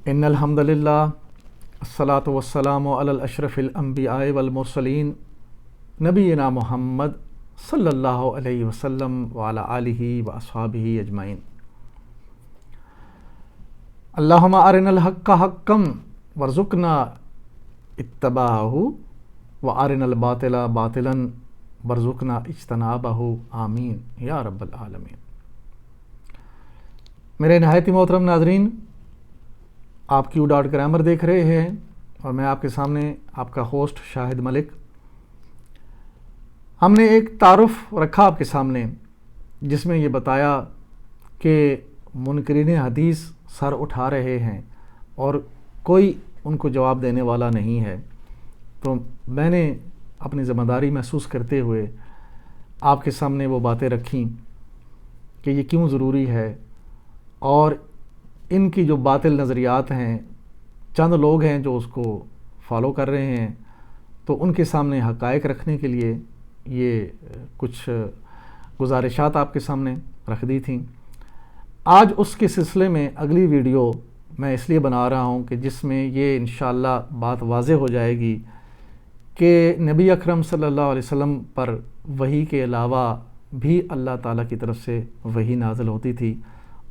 ان الحمد للہ الصلاۃ والسلام علی الاشرف الانبیاء والمرسلین نبینا محمد صلی اللہ علیہ وسلم وعلی آلہ واصحابہ اجمعین۔ اللہم ارنا الحق حقا وارزقنا اتباعہ وارنا الباطل باطلا وارزقنا اجتنابہ، آمین یا رب العالمین۔ میرے نہایت محترم ناظرین، آپ کیو ڈاٹ گرامر دیکھ رہے ہیں اور میں آپ کے سامنے آپ کا ہوسٹ شاہد ملک۔ ہم نے ایک تعارف رکھا آپ کے سامنے جس میں یہ بتایا کہ منکرین حدیث سر اٹھا رہے ہیں اور کوئی ان کو جواب دینے والا نہیں ہے، تو میں نے اپنی ذمہ داری محسوس کرتے ہوئے آپ کے سامنے وہ باتیں رکھیں کہ یہ کیوں ضروری ہے، اور ان کی جو باطل نظریات ہیں، چند لوگ ہیں جو اس کو فالو کر رہے ہیں، تو ان کے سامنے حقائق رکھنے کے لیے یہ کچھ گزارشات آپ کے سامنے رکھ دی تھیں۔ آج اس کے سلسلے میں اگلی ویڈیو میں اس لیے بنا رہا ہوں کہ جس میں یہ انشاءاللہ بات واضح ہو جائے گی کہ نبی اکرم صلی اللہ علیہ وسلم پر وحی کے علاوہ بھی اللہ تعالیٰ کی طرف سے وحی نازل ہوتی تھی۔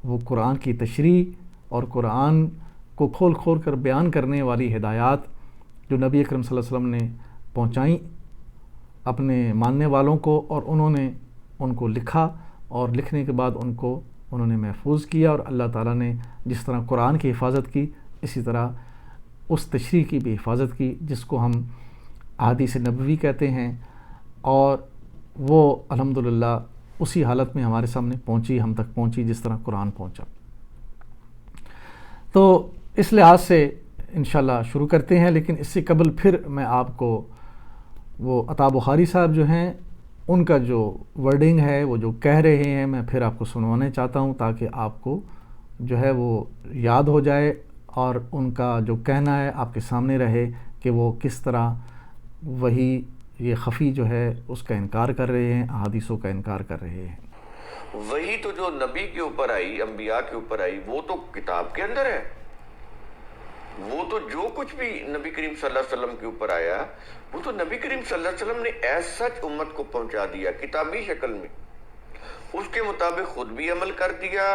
وہ قرآن کی تشریح اور قرآن کو کھول کھول کر بیان کرنے والی ہدایات جو نبی اکرم صلی اللہ علیہ وسلم نے پہنچائیں اپنے ماننے والوں کو، اور انہوں نے ان کو لکھا، اور لکھنے کے بعد ان کو انہوں نے محفوظ کیا، اور اللہ تعالیٰ نے جس طرح قرآن کی حفاظت کی اسی طرح اس تشریح کی بھی حفاظت کی جس کو ہم احادیث نبوی کہتے ہیں، اور وہ الحمدللہ اسی حالت میں ہمارے سامنے پہنچی، ہم تک پہنچی جس طرح قرآن پہنچا۔ تو اس لحاظ سے انشاءاللہ شروع کرتے ہیں، لیکن اس سے قبل پھر میں آپ کو وہ عطا بخاری صاحب جو ہیں ان کا جو ورڈنگ ہے، وہ جو کہہ رہے ہیں، میں پھر آپ کو سنوانے چاہتا ہوں تاکہ آپ کو جو ہے وہ یاد ہو جائے، اور ان کا جو کہنا ہے آپ کے سامنے رہے کہ وہ کس طرح وہی یہ خفی جو ہے اس کا انکار کر رہے ہیں، احادیثوں کا انکار کر رہے ہیں۔ وہی تو جو نبی کے اوپر آئی، انبیاء کے اوپر آئی، وہ تو کتاب کے اندر ہے۔ وہ تو جو کچھ بھی نبی کریم صلی اللہ علیہ وسلم کے اوپر آیا وہ تو نبی کریم صلی اللہ علیہ وسلم نے ایز سچ امت کو پہنچا دیا کتابی شکل میں، اس کے مطابق خود بھی عمل کر دیا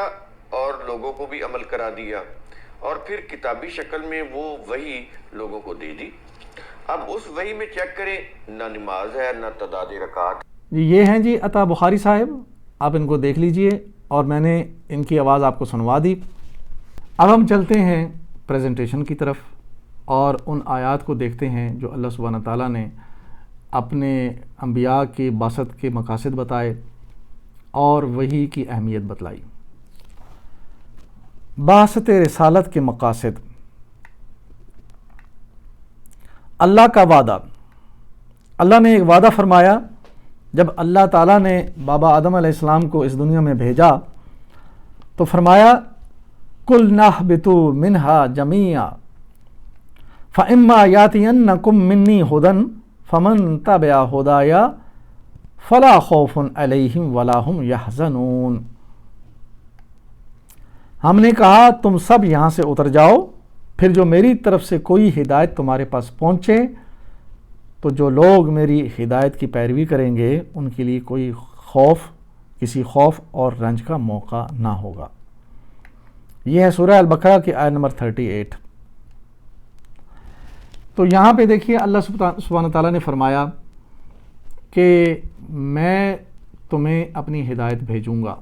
اور لوگوں کو بھی عمل کرا دیا، اور پھر کتابی شکل میں وہ وحی لوگوں کو دے دی۔ اب اس وحی میں چیک کریں، نہ نماز ہے، نہ تعداد رکعات۔ جی یہ ہیں جی عطا بخاری صاحب، آپ ان کو دیکھ لیجئے، اور میں نے ان کی آواز آپ کو سنوا دی۔ اب ہم چلتے ہیں پریزنٹیشن کی طرف اور ان آیات کو دیکھتے ہیں جو اللہ سبحانہ تعالیٰ نے اپنے انبیاء کی بعثت کے مقاصد بتائے اور وحی کی اہمیت بتلائی۔ بعثت رسالت کے مقاصد۔ اللہ کا وعدہ، اللہ نے ایک وعدہ فرمایا جب اللہ تعالیٰ نے بابا آدم علیہ السلام کو اس دنیا میں بھیجا تو فرمایا قُلْ نَهْبِطُوا مِنْهَا جَمِيعًا فَإِمَّا يَأْتِيَنَّكُم مِّنِّي هُدًى فَمَن تَبِعَ هُدَايَ فَلَا خَوْفٌ عَلَيْهِمْ وَلَا هُمْ يَحْزَنُونَ۔ ہم نے کہا تم سب یہاں سے اتر جاؤ، پھر جو میری طرف سے کوئی ہدایت تمہارے پاس پہنچے تو جو لوگ میری ہدایت کی پیروی کریں گے ان کے لیے کوئی خوف، کسی خوف اور رنج کا موقع نہ ہوگا۔ یہ ہے سورہ البقرہ کی آیت نمبر 38۔ تو یہاں پہ دیکھیے اللہ سبحانہ تعالیٰ نے فرمایا کہ میں تمہیں اپنی ہدایت بھیجوں گا۔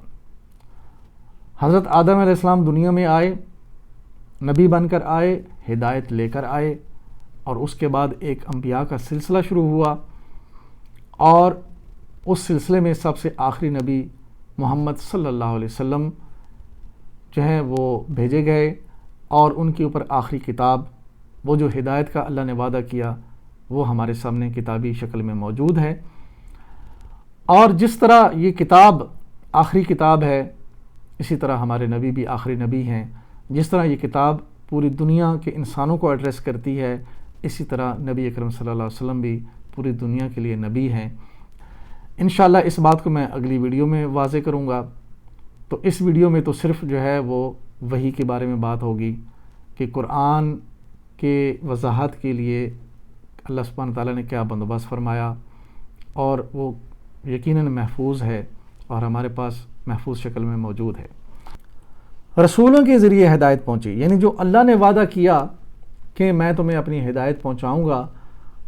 حضرت آدم علیہ السلام دنیا میں آئے، نبی بن کر آئے، ہدایت لے کر آئے، اور اس کے بعد ایک انبیاء کا سلسلہ شروع ہوا، اور اس سلسلے میں سب سے آخری نبی محمد صلی اللہ علیہ وسلم جو ہیں وہ بھیجے گئے، اور ان کے اوپر آخری کتاب، وہ جو ہدایت کا اللہ نے وعدہ کیا، وہ ہمارے سامنے کتابی شکل میں موجود ہے۔ اور جس طرح یہ کتاب آخری کتاب ہے، اسی طرح ہمارے نبی بھی آخری نبی ہیں۔ جس طرح یہ کتاب پوری دنیا کے انسانوں کو ایڈریس کرتی ہے، اسی طرح نبی اکرم صلی اللہ علیہ وسلم بھی پوری دنیا کے لیے نبی ہیں۔ انشاءاللہ اس بات کو میں اگلی ویڈیو میں واضح کروں گا۔ تو اس ویڈیو میں تو صرف جو ہے وہ وحی کے بارے میں بات ہوگی، کہ قرآن کے وضاحت کے لیے اللہ سبحانہ تعالیٰ نے کیا بندوبست فرمایا، اور وہ یقیناً محفوظ ہے اور ہمارے پاس محفوظ شکل میں موجود ہے۔ رسولوں کے ذریعے ہدایت پہنچی، یعنی جو اللہ نے وعدہ کیا کہ میں تمہیں اپنی ہدایت پہنچاؤں گا،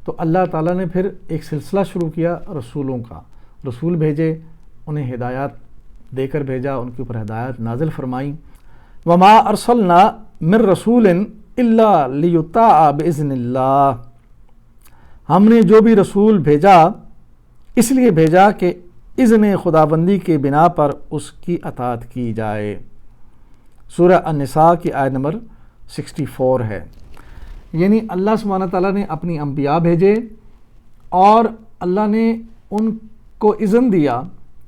تو اللہ تعالیٰ نے پھر ایک سلسلہ شروع کیا رسولوں کا، رسول بھیجے، انہیں ہدایات دے کر بھیجا، ان کے اوپر ہدایت نازل فرمائیں۔ وما ارسلنا من رسول الا لیطاع باذن اللہ، ہم نے جو بھی رسول بھیجا اس لیے بھیجا کہ اذن خداوندی کے بنا پر اس کی اطاعت کی جائے۔ سورہ النساء کی آیت نمبر 64 ہے۔ یعنی اللہ سبحانہ تعالیٰ نے اپنی انبیاء بھیجے اور اللہ نے ان کو اذن دیا،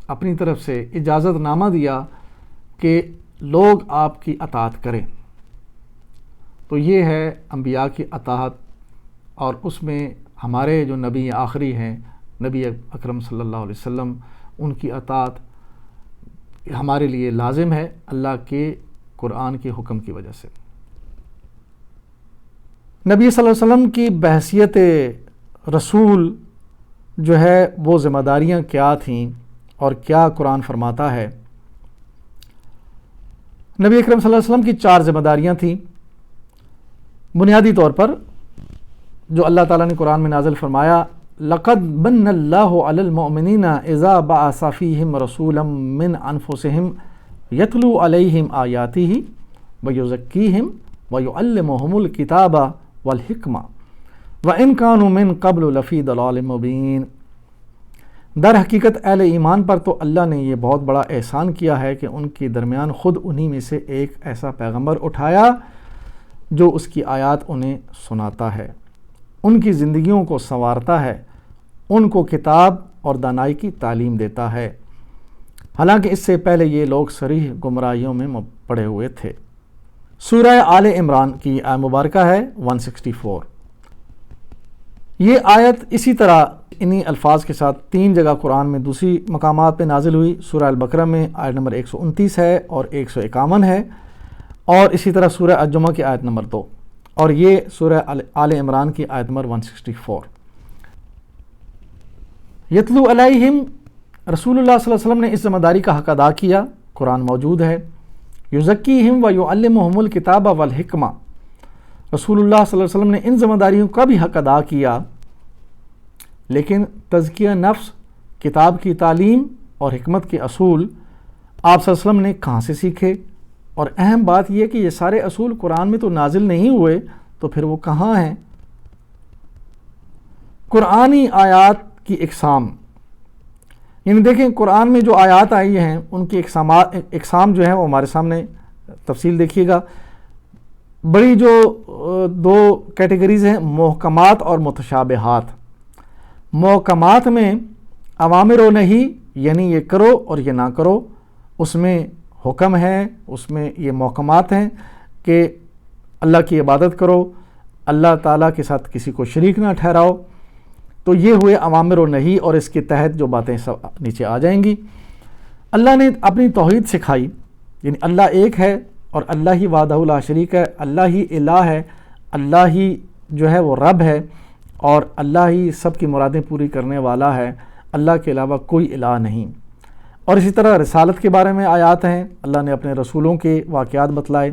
اپنی طرف سے اجازت نامہ دیا کہ لوگ آپ کی اطاعت کریں۔ تو یہ ہے انبیاء کی اطاعت، اور اس میں ہمارے جو نبی آخری ہیں نبی اکرم صلی اللہ علیہ وسلم، ان کی اطاعت ہمارے لیے لازم ہے اللہ کے قرآن کے حکم کی وجہ سے۔ نبی صلی اللہ علیہ وسلم کی بحیثیت رسول جو ہے وہ ذمہ داریاں کیا تھیں اور کیا قرآن فرماتا ہے۔ نبی اکرم صلی اللہ علیہ وسلم کی 4 ذمہ داریاں تھیں۔ بنیادی طور پر جو اللہ تعالیٰ نے قرآن میں نازل فرمایا، لقد من اللہ علی المؤمنین اذا بعث فیہم رسولا من انفسہم یتلو علیہم آیاتہ ویزکیہم ویعلمہم الکتاب والحکمہ وان کانوا من قبل لفی ضلال مبین۔ در حقیقت اہل ایمان پر تو اللہ نے یہ بہت بڑا احسان کیا ہے کہ ان کے درمیان خود انہی میں سے ایک ایسا پیغمبر اٹھایا جو اس کی آیات انہیں سناتا ہے، ان کی زندگیوں کو سنوارتا ہے، ان کو کتاب اور دانائی کی تعلیم دیتا ہے، حالانکہ اس سے پہلے یہ لوگ صریح گمراہیوں میں پڑے ہوئے تھے۔ سورہ آل عمران کی آیت مبارکہ ہے 164۔ یہ آیت اسی طرح انہی الفاظ کے ساتھ 3 جگہ قرآن میں دوسری مقامات پہ نازل ہوئی۔ سورہ البقرہ میں آیت نمبر 129 ہے اور 151 ہے، اور اسی طرح سورہ الجمعہ کی آیت نمبر 2، اور یہ سورہ آل عمران کی آیت نمبر 164۔ یتلو علیہم، رسول اللہ صلی اللہ علیہ وسلم نے اس ذمہ داری کا حق ادا کیا، قرآن موجود ہے۔ یزکیہم ویعلمہم الکتاب والحکمہ، رسول اللہ صلی اللہ علیہ وسلم نے ان ذمہ داریوں کا بھی حق ادا کیا، لیکن تزکیہ نفس، کتاب کی تعلیم اور حکمت کے اصول آپ صلی اللہ علیہ وسلم نے کہاں سے سیکھے؟ اور اہم بات یہ کہ یہ سارے اصول قرآن میں تو نازل نہیں ہوئے، تو پھر وہ کہاں ہیں؟ قرآنی آیات کی اقسام، یعنی دیکھیں قرآن میں جو آیات آئی ہیں ان کی اقسام جو ہیں وہ ہمارے سامنے تفصیل دیکھیے گا۔ بڑی جو 2 کیٹیگریز ہیں، محکمات اور متشابہات۔ محکمات میں اوامر و نہی، یعنی یہ کرو اور یہ نہ کرو، اس میں حکم ہے، اس میں یہ محکمات ہیں کہ اللہ کی عبادت کرو، اللہ تعالیٰ کے ساتھ کسی کو شریک نہ ٹھہراؤ۔ تو یہ ہوئے اوامر و نہی، اور اس کے تحت جو باتیں سب نیچے آ جائیں گی۔ اللہ نے اپنی توحید سکھائی، یعنی اللہ ایک ہے اور اللہ ہی وحدہ لا شریک ہے، اللہ ہی الہ ہے، اللہ ہی جو ہے وہ رب ہے، اور اللہ ہی سب کی مرادیں پوری کرنے والا ہے، اللہ کے علاوہ کوئی الہ نہیں۔ اور اسی طرح رسالت کے بارے میں آیات ہیں، اللہ نے اپنے رسولوں کے واقعات بتلائے،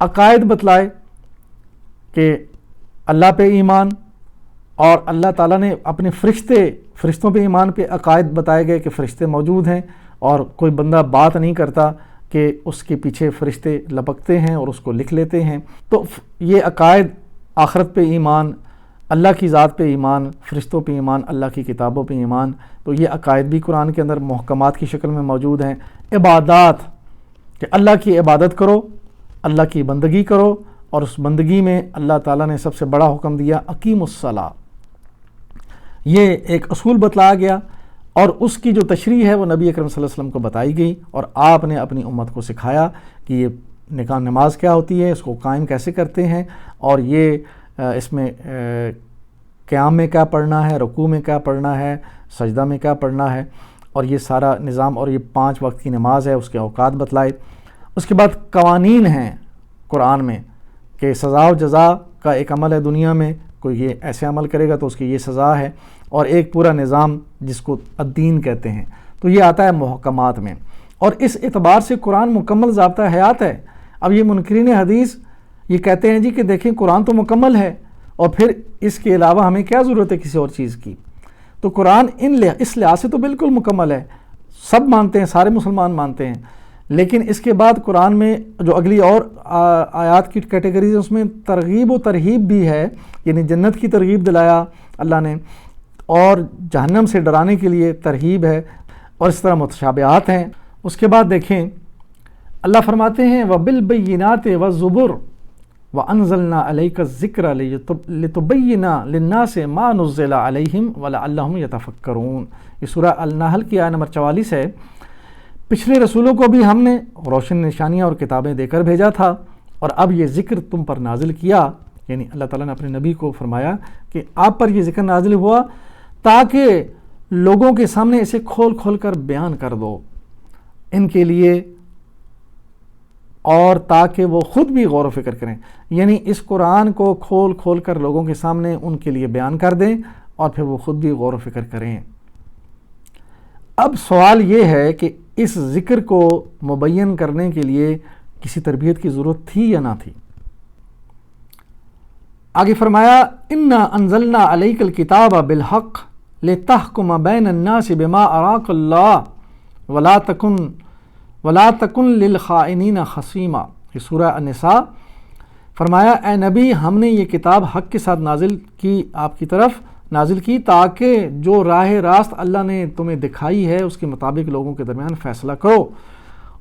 عقائد بتلائے کہ اللہ پہ ایمان، اور اللہ تعالیٰ نے اپنے فرشتوں پہ ایمان پہ عقائد بتائے گئے کہ فرشتے موجود ہیں، اور کوئی بندہ بات نہیں کرتا کہ اس کے پیچھے فرشتے لپکتے ہیں اور اس کو لکھ لیتے ہیں۔ تو یہ عقائد، آخرت پہ ایمان، اللہ کی ذات پہ ایمان، فرشتوں پہ ایمان، اللہ کی کتابوں پہ ایمان، تو یہ عقائد بھی قرآن کے اندر محکمات کی شکل میں موجود ہیں۔ عبادات، کہ اللہ کی عبادت کرو، اللہ کی بندگی کرو، اور اس بندگی میں اللہ تعالیٰ نے سب سے بڑا حکم دیا اقیم الصلاۃ، یہ ایک اصول بتلایا گیا، اور اس کی جو تشریح ہے وہ نبی اکرم صلی اللہ علیہ وسلم کو بتائی گئی، اور آپ نے اپنی امت کو سکھایا کہ یہ نماز کیا ہوتی ہے، اس کو قائم کیسے کرتے ہیں، اور یہ اس میں قیام میں کیا پڑھنا ہے، رکوع میں کیا پڑھنا ہے، سجدہ میں کیا پڑھنا ہے، اور یہ سارا نظام، اور یہ 5 وقت کی نماز ہے، اس کے اوقات بتلائے۔ اس کے بعد قوانین ہیں قرآن میں کہ سزا و جزا کا ایک عمل ہے دنیا میں، کوئی یہ ایسے عمل کرے گا تو اس کی یہ سزا ہے، اور ایک پورا نظام جس کو الدین کہتے ہیں، تو یہ آتا ہے محکمات میں، اور اس اعتبار سے قرآن مکمل ضابطہ حیات ہے۔ اب یہ منکرین حدیث یہ کہتے ہیں جی کہ دیکھیں قرآن تو مکمل ہے، اور پھر اس کے علاوہ ہمیں کیا ضرورت ہے کسی اور چیز کی؟ تو قرآن اس لحاظ سے تو بالکل مکمل ہے، سب مانتے ہیں، سارے مسلمان مانتے ہیں، لیکن اس کے بعد قرآن میں جو اگلی اور آیات کی کیٹیگریز ہیں اس میں ترغیب و ترہیب بھی ہے، یعنی جنت کی ترغیب دلایا اللہ نے، اور جہنم سے ڈرانے کے لیے ترہیب ہے، اور اس طرح متشابہات ہیں۔ اس کے بعد دیکھیں اللہ فرماتے ہیں وَبِالْبَيِّنَاتِ وَالزُّبُرِ وَأَنزَلْنَا عَلَيْكَ الذِّكْرَ لِتُبَيِّنَ لِلنَّاسِ مَا نُزِّلَ عَلَيْهِمْ وَلَعَلَّهُمْ يَتَفَكَّرُونَ۔ یہ سورہ النحل کی آیت نمبر 44 ہے۔ پچھلے رسولوں کو بھی ہم نے روشن نشانیاں اور کتابیں دے کر بھیجا تھا، اور اب یہ ذکر تم پر نازل کیا، یعنی اللہ تعالیٰ نے اپنے نبی کو فرمایا کہ آپ پر یہ ذکر نازل ہوا تاکہ لوگوں کے سامنے اسے کھول کھول کر بیان کر دو ان کے لیے، اور تاکہ وہ خود بھی غور و فکر کریں، یعنی اس قرآن کو کھول کھول کر لوگوں کے سامنے ان کے لیے بیان کر دیں، اور پھر وہ خود بھی غور و فکر کریں۔ اب سوال یہ ہے کہ اس ذکر کو مبین کرنے کے لیے کسی تربیت کی ضرورت تھی یا نہ تھی؟ آگے فرمایا اِنَّا أَنزَلْنَا عَلَيْكَ الْكِتَابَ بِالْحَقِّ لِتَحْكُمَ بَيْنَ النَّاسِ بِمَا أَرَاكَ اللَّهُ وَلَا تَكُنْ لِلْخَائِنِينَ خَصِيمًا۔ یہ سورہ النساء۔ فرمایا اے نبی ہم نے یہ کتاب حق کے ساتھ نازل کی، آپ کی طرف نازل کی، تاکہ جو راہ راست اللہ نے تمہیں دکھائی ہے اس کے مطابق لوگوں کے درمیان فیصلہ کرو،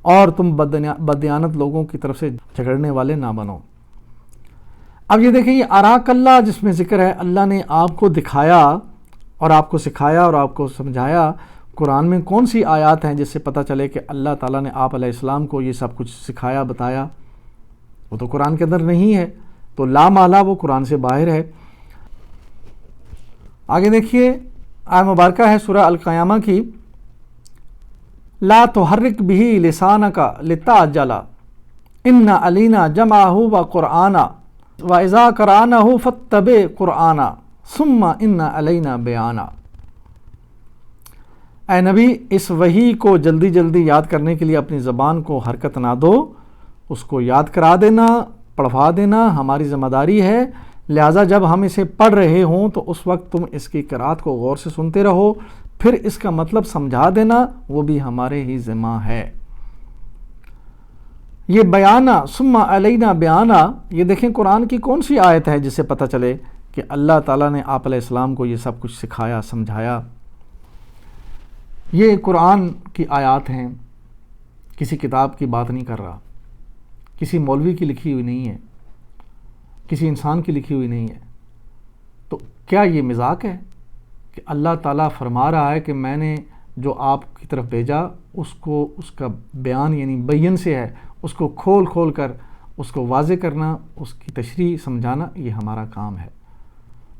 اور تم بددیانت لوگوں کی طرف سے جھگڑنے والے نہ بنو۔ اب یہ دیکھیں، یہ اراک اللہ جس میں ذکر ہے، اللہ نے آپ کو دکھایا اور آپ کو سکھایا اور آپ کو سمجھایا۔ قرآن میں کون سی آیات ہیں جس سے پتہ چلے کہ اللہ تعالیٰ نے آپ علیہ السلام کو یہ سب کچھ سکھایا بتایا؟ وہ تو قرآن کے اندر نہیں ہے، تو لا مالا وہ قرآن سے باہر ہے۔ آگے دیکھیے آیت مبارکہ ہے سورہ القیامہ کی، لا تحرک بہ لسانک لتعجل ان علینا جمعہ وقرآنہ وَإِذَا قَرَأْنَاهُ فَاتَّبِعْ قُرْآنَهُ ثُمَّ إِنَّ عَلَيْنَا بَيَانَهُ۔ اے نبی اس وحی کو جلدی جلدی یاد کرنے کے لیے اپنی زبان کو حرکت نہ دو، اس کو یاد کرا دینا، پڑھوا دینا ہماری ذمہ داری ہے، لہٰذا جب ہم اسے پڑھ رہے ہوں تو اس وقت تم اس کی قرأت کو غور سے سنتے رہو، پھر اس کا مطلب سمجھا دینا، وہ بھی ہمارے ہی ذمہ ہے۔ یہ بیانہ ثم علینا بیانہ، یہ دیکھیں قرآن کی کون سی آیت ہے جس سے پتہ چلے کہ اللہ تعالیٰ نے آپ علیہ السلام کو یہ سب کچھ سکھایا سمجھایا؟ یہ قرآن کی آیات ہیں، کسی کتاب کی بات نہیں کر رہا، کسی مولوی کی لکھی ہوئی نہیں ہے، کسی انسان کی لکھی ہوئی نہیں ہے۔ تو کیا یہ مذاق ہے کہ اللہ تعالیٰ فرما رہا ہے کہ میں نے جو آپ کی طرف بھیجا اس کو، اس کا بیان یعنی بین سے ہے، اس کو کھول کھول کر اس کو واضح کرنا، اس کی تشریح سمجھانا، یہ ہمارا کام ہے۔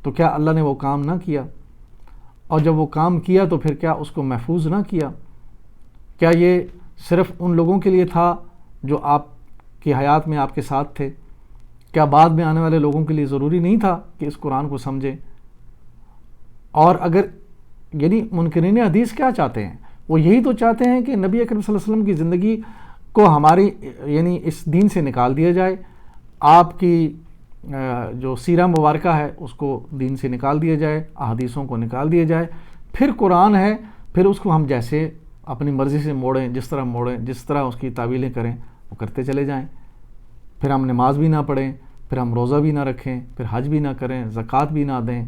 تو کیا اللہ نے وہ کام نہ کیا؟ اور جب وہ کام کیا تو پھر کیا اس کو محفوظ نہ کیا؟ کیا یہ صرف ان لوگوں کے لیے تھا جو آپ کی حیات میں آپ کے ساتھ تھے؟ کیا بعد میں آنے والے لوگوں کے لیے ضروری نہیں تھا کہ اس قرآن کو سمجھیں؟ اور اگر یعنی منکرین حدیث کیا چاہتے ہیں؟ وہ یہی تو چاہتے ہیں کہ نبی اکرم صلی اللہ علیہ وسلم کی زندگی کو ہماری یعنی اس دین سے نکال دیا جائے، آپ کی جو سیرہ مبارکہ ہے اس کو دین سے نکال دیا جائے، احادیثوں کو نکال دیا جائے، پھر قرآن ہے، پھر اس کو ہم جیسے اپنی مرضی سے موڑیں، جس طرح موڑیں، جس طرح اس کی تعویلیں کریں وہ کرتے چلے جائیں، پھر ہم نماز بھی نہ پڑھیں، پھر ہم روزہ بھی نہ رکھیں، پھر حج بھی نہ کریں، زکوٰۃ بھی نہ دیں،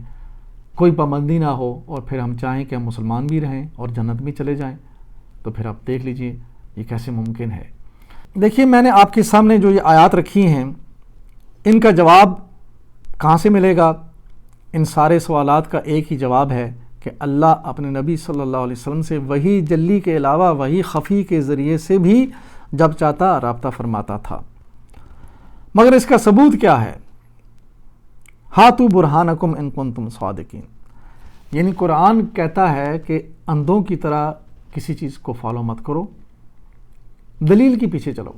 کوئی پابندی نہ ہو، اور پھر ہم چاہیں کہ ہم مسلمان بھی رہیں اور جنت بھی چلے جائیں۔ تو پھر آپ دیکھ لیجئے یہ کیسے ممکن ہے۔ دیکھیے میں نے آپ کے سامنے جو یہ آیات رکھی ہیں ان کا جواب کہاں سے ملے گا؟ ان سارے سوالات کا ایک ہی جواب ہے کہ اللہ اپنے نبی صلی اللہ علیہ وسلم سے وحی جلی کے علاوہ وحی خفی کے ذریعے سے بھی جب چاہتا رابطہ فرماتا تھا۔ مگر اس کا ثبوت کیا ہے؟ ہاتو برہانکم ان کنتم صادقین، یعنی قرآن کہتا ہے کہ اندھوں کی طرح کسی چیز کو فالو مت کرو، دلیل کے پیچھے چلو۔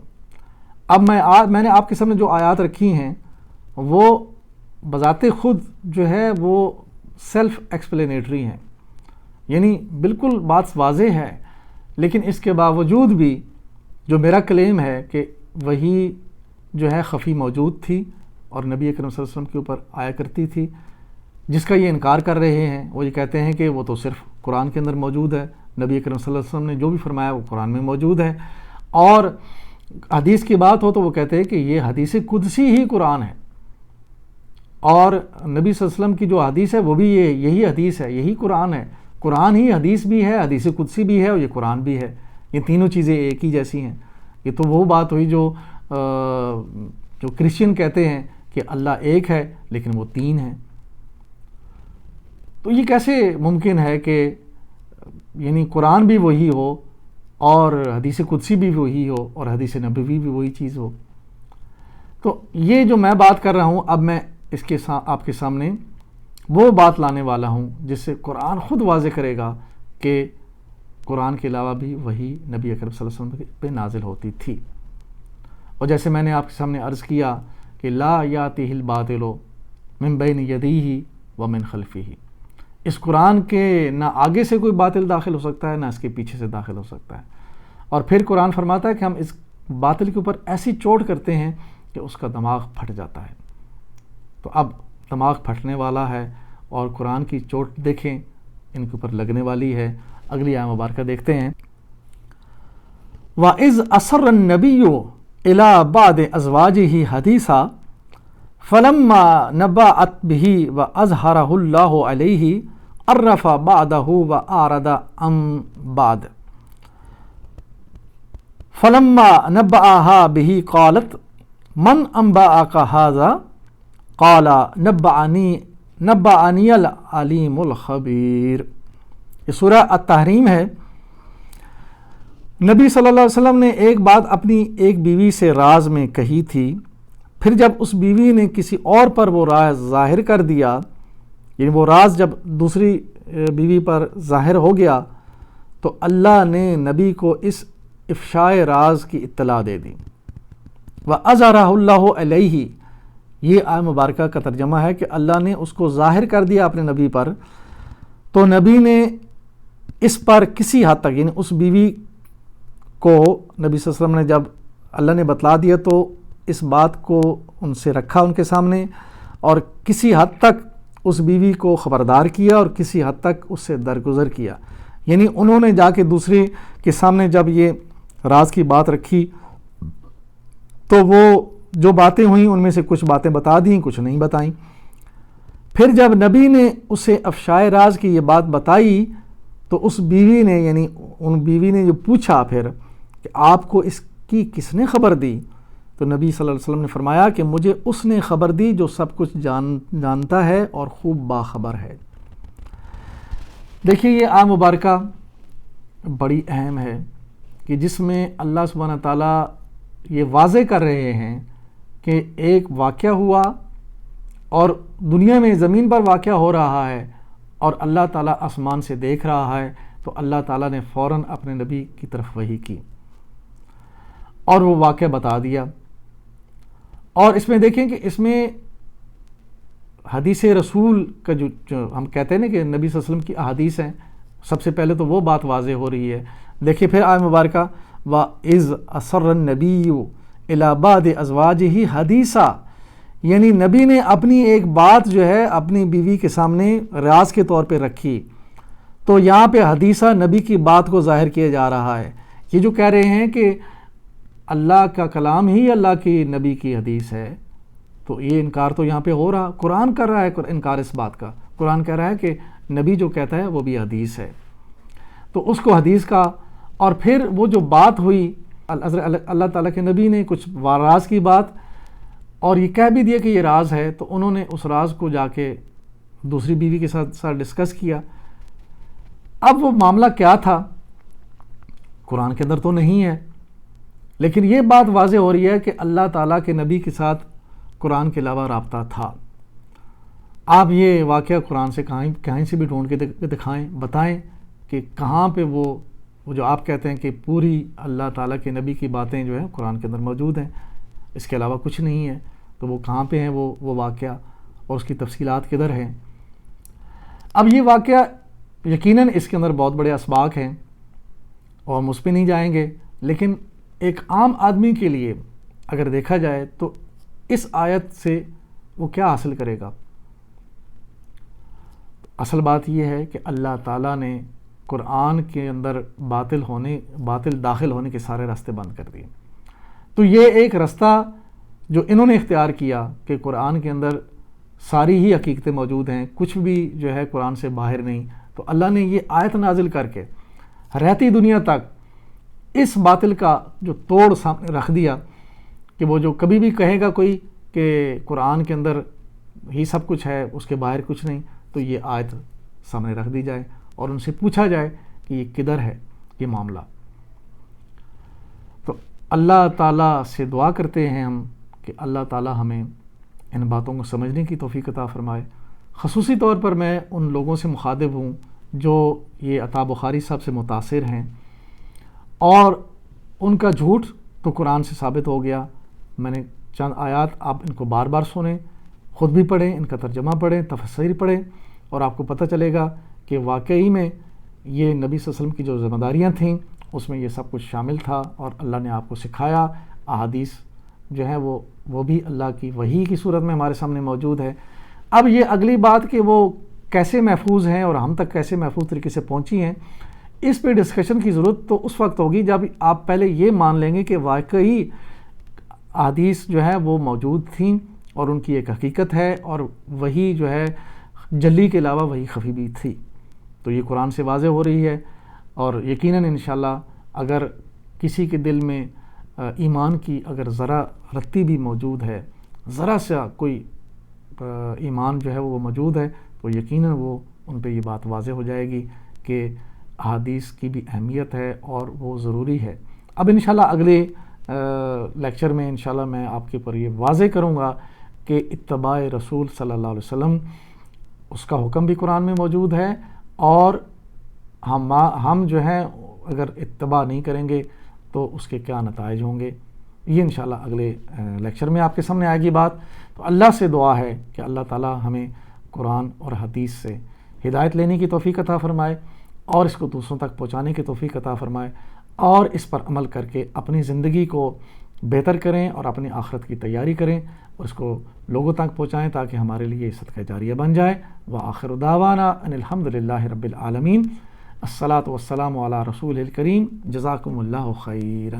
اب میں نے آپ کے سامنے جو آیات رکھی ہیں وہ بذات خود جو ہے وہ سیلف ایکسپلینیٹری ہیں، یعنی بالکل بات واضح ہے، لیکن اس کے باوجود بھی جو میرا کلیم ہے کہ وہی جو ہے خفی موجود تھی اور نبی اکرم صلی اللہ علیہ وسلم کے اوپر آیا کرتی تھی، جس کا یہ انکار کر رہے ہیں۔ وہ یہ کہتے ہیں کہ وہ تو صرف قرآن کے اندر موجود ہے، نبی اکرم صلی اللہ علیہ وسلم نے جو بھی فرمایا وہ قرآن میں موجود ہے، اور حدیث کی بات ہو تو وہ کہتے ہیں کہ یہ حدیث قدسی ہی قرآن ہے، اور نبی صلی اللہ علیہ وسلم کی جو حدیث ہے وہ بھی یہی حدیث ہے، یہی قرآن ہے، قرآن ہی حدیث بھی ہے، حدیث قدسی بھی ہے، اور یہ قرآن بھی ہے، یہ تینوں چیزیں ایک ہی جیسی ہیں۔ یہ تو وہ بات ہوئی جو کرسچین کہتے ہیں کہ اللہ ایک ہے لیکن وہ تین ہیں۔ تو یہ کیسے ممکن ہے کہ یعنی قرآن بھی وہی ہو اور حدیث قدسی بھی وہی ہو اور حدیث نبوی بھی وہی چیز ہو؟ تو یہ جو میں بات کر رہا ہوں، اب میں اس کے آپ کے سامنے وہ بات لانے والا ہوں جس سے قرآن خود واضح کرے گا کہ قرآن کے علاوہ بھی وہی نبی اکرم صلی اللہ علیہ وسلم پہ نازل ہوتی تھی۔ اور جیسے میں نے آپ کے سامنے عرض کیا کہ لا یاتیہ الباطل من بین یدیہ ومن خلفہ، اس قرآن کے نہ آگے سے کوئی باطل داخل ہو سکتا ہے نہ اس کے پیچھے سے داخل ہو سکتا ہے۔ اور پھر قرآن فرماتا ہے کہ ہم اس باطل کے اوپر ایسی چوٹ کرتے ہیں کہ اس کا دماغ پھٹ جاتا ہے۔ تو اب دماغ پھٹنے والا ہے اور قرآن کی چوٹ دیکھیں ان کے اوپر لگنے والی ہے۔ اگلی آیت مبارکہ دیکھتے ہیں۔ وَإِذْ أَسَرَّ النَّبِيُّ إِلَىٰ بَعْضِ أَزْوَاجِهِ حَدِيثًا فَلَمَّا نَبَّأَتْ بِهِ وَأَظْهَرَهُ اللَّهُ عَلَيْهِ عَرَّفَ بَعْضَهُ وَأَعْرَضَ عَن بَعْضٍ فَلَمَّا نَبَّأَهَا بِهِ قَالَتْ مَنْ أَنبَأَكَ هَٰذَا قَالَ نَبَّأَنِيَ الْعَلِيمُ الْخَبِيرُ۔ یہ سورہ التحریم ہے۔ نبی صلی اللہ علیہ وسلم نے ایک بات اپنی ایک بیوی سے راز میں کہی تھی، پھر جب اس بیوی نے کسی اور پر وہ راز ظاہر کر دیا، یعنی وہ راز جب دوسری بیوی پر ظاہر ہو گیا تو اللہ نے نبی کو اس افشاء راز کی اطلاع دے دی۔ وَأَظْهَرَهُ اللَّهُ عَلَيْهِ، یہ آیت مبارکہ کا ترجمہ ہے کہ اللہ نے اس کو ظاہر کر دیا اپنے نبی پر، تو نبی نے اس پر کسی حد تک، یعنی اس بیوی کو نبی صلی اللہ علیہ وسلم نے جب اللہ نے بتلا دیا تو اس بات کو ان سے رکھا ان کے سامنے، اور کسی حد تک اس بیوی کو خبردار کیا اور کسی حد تک اس سے درگزر کیا، یعنی انہوں نے جا کے دوسری کے سامنے جب یہ راز کی بات رکھی تو وہ جو باتیں ہوئیں ان میں سے کچھ باتیں بتا دیں، کچھ نہیں بتائیں۔ پھر جب نبی نے اسے افشاء راز کی یہ بات بتائی تو اس بیوی نے، یعنی ان بیوی نے جو پوچھا پھر کہ آپ کو اس کی کس نے خبر دی، تو نبی صلی اللہ علیہ وسلم نے فرمایا کہ مجھے اس نے خبر دی جو سب کچھ جانتا ہے اور خوب باخبر ہے۔ دیکھیے یہ آیت مبارکہ بڑی اہم ہے کہ جس میں اللہ سبحانہ تعالیٰ یہ واضح کر رہے ہیں کہ ایک واقعہ ہوا اور دنیا میں زمین پر واقعہ ہو رہا ہے اور اللہ تعالیٰ آسمان سے دیکھ رہا ہے، تو اللہ تعالیٰ نے فوراً اپنے نبی کی طرف وحی کی اور وہ واقعہ بتا دیا۔ اور اس میں دیکھیں کہ اس میں حدیث رسول کا جو ہم کہتے ہیں نا کہ نبی صلی اللہ علیہ وسلم کی احادیث ہیں، سب سے پہلے تو وہ بات واضح ہو رہی ہے۔ دیکھیے پھر آیت مبارکہ وَإِذْ أَسَرَّ النَّبِيُّ إِلَىٰ بَعْضِ أَزْوَاجِهِ حَدِيثًا، یعنی نبی نے اپنی ایک بات جو ہے اپنی بیوی کے سامنے راز کے طور پہ رکھی، تو یہاں پہ حدیثہ نبی کی بات کو ظاہر کیا جا رہا ہے۔ یہ جو کہہ رہے ہیں کہ اللہ کا کلام ہی اللہ کی نبی کی حدیث ہے، تو یہ انکار تو یہاں پہ ہو رہا، قرآن کر رہا ہے انکار اس بات کا۔ قرآن کہہ رہا ہے کہ نبی جو کہتا ہے وہ بھی حدیث ہے، تو اس کو حدیث کا۔ اور پھر وہ جو بات ہوئی اللہ تعالیٰ کے نبی نے کچھ راز کی بات اور یہ کہہ بھی دیا کہ یہ راز ہے، تو انہوں نے اس راز کو جا کے دوسری بیوی کے ساتھ ڈسکس کیا۔ اب وہ معاملہ کیا تھا قرآن کے اندر تو نہیں ہے، لیکن یہ بات واضح ہو رہی ہے کہ اللہ تعالیٰ کے نبی کے ساتھ قرآن کے علاوہ رابطہ تھا۔ آپ یہ واقعہ قرآن سے کہیں سے بھی ڈھونڈ کے دکھائیں، بتائیں کہ کہاں پہ وہ جو آپ کہتے ہیں کہ پوری اللہ تعالیٰ کے نبی کی باتیں جو ہیں قرآن کے اندر موجود ہیں، اس کے علاوہ کچھ نہیں ہے۔ تو وہ کہاں پہ ہیں وہ واقعہ اور اس کی تفصیلات کدھر ہیں. اب یہ واقعہ یقیناً اس کے اندر بہت بڑے اسباق ہیں اور ہم اس پہ نہیں جائیں گے، لیکن ایک عام آدمی کے لیے اگر دیکھا جائے تو اس آیت سے وہ کیا حاصل کرے گا؟ اصل بات یہ ہے کہ اللہ تعالیٰ نے قرآن کے اندر باطل داخل ہونے کے سارے راستے بند کر دیے. تو یہ ایک راستہ جو انہوں نے اختیار کیا کہ قرآن کے اندر ساری ہی حقیقتیں موجود ہیں، کچھ بھی جو ہے قرآن سے باہر نہیں، تو اللہ نے یہ آیت نازل کر کے رہتی دنیا تک اس باطل کا جو توڑ سامنے رکھ دیا کہ وہ جو کبھی بھی کہے گا کوئی کہ قرآن کے اندر ہی سب کچھ ہے، اس کے باہر کچھ نہیں، تو یہ آیت سامنے رکھ دی جائے اور ان سے پوچھا جائے کہ یہ کدھر ہے یہ معاملہ. تو اللہ تعالیٰ سے دعا کرتے ہیں ہم کہ اللہ تعالیٰ ہمیں ان باتوں کو سمجھنے کی توفیق عطا فرمائے. خصوصی طور پر میں ان لوگوں سے مخاطب ہوں جو یہ عطا بخاری صاحب سے متاثر ہیں اور ان کا جھوٹ تو قرآن سے ثابت ہو گیا. میں نے چند آیات، آپ ان کو بار بار سنیں، خود بھی پڑھیں، ان کا ترجمہ پڑھیں، تفسیر پڑھیں، اور آپ کو پتہ چلے گا کہ واقعی میں یہ نبی صلی اللہ علیہ وسلم کی جو ذمہ داریاں تھیں اس میں یہ سب کچھ شامل تھا اور اللہ نے آپ کو سکھایا. احادیث جو ہیں وہ بھی اللہ کی وحی کی صورت میں ہمارے سامنے موجود ہے. اب یہ اگلی بات کہ وہ کیسے محفوظ ہیں اور ہم تک کیسے محفوظ طریقے سے پہنچی ہیں، اس پہ ڈسکشن کی ضرورت تو اس وقت ہوگی جب آپ پہلے یہ مان لیں گے کہ واقعی احادیث جو ہے وہ موجود تھیں اور ان کی ایک حقیقت ہے، اور وہی جو ہے جلی کے علاوہ وہی خفی بھی تھی. تو یہ قرآن سے واضح ہو رہی ہے، اور یقیناً انشاءاللہ اگر کسی کے دل میں ایمان کی اگر ذرا رتی بھی موجود ہے، ذرا سا کوئی ایمان جو ہے وہ موجود ہے، تو یقیناً وہ ان پہ یہ بات واضح ہو جائے گی کہ احادیث کی بھی اہمیت ہے اور وہ ضروری ہے. اب انشاءاللہ اگلے لیکچر میں انشاءاللہ میں آپ کے اوپر یہ واضح کروں گا کہ اتباع رسول صلی اللہ علیہ وسلم اس کا حکم بھی قرآن میں موجود ہے، اور ہم جو ہیں اگر اتباع نہیں کریں گے تو اس کے کیا نتائج ہوں گے. یہ انشاءاللہ اگلے لیکچر میں آپ کے سامنے آئے گی بات. تو اللہ سے دعا ہے کہ اللہ تعالی ہمیں قرآن اور حدیث سے ہدایت لینے کی توفیق عطا فرمائے اور اس کو دوسروں تک پہنچانے کی توفیق عطا فرمائے، اور اس پر عمل کر کے اپنی زندگی کو بہتر کریں اور اپنی آخرت کی تیاری کریں اور اس کو لوگوں تک پہنچائیں تاکہ ہمارے لیے صدقہ جاریہ بن جائے. وآخر دعوانا ان الحمد للہ رب العالمین. الصلاۃ والسلام علی رسول الکریم. جزاکم اللہ خیرا.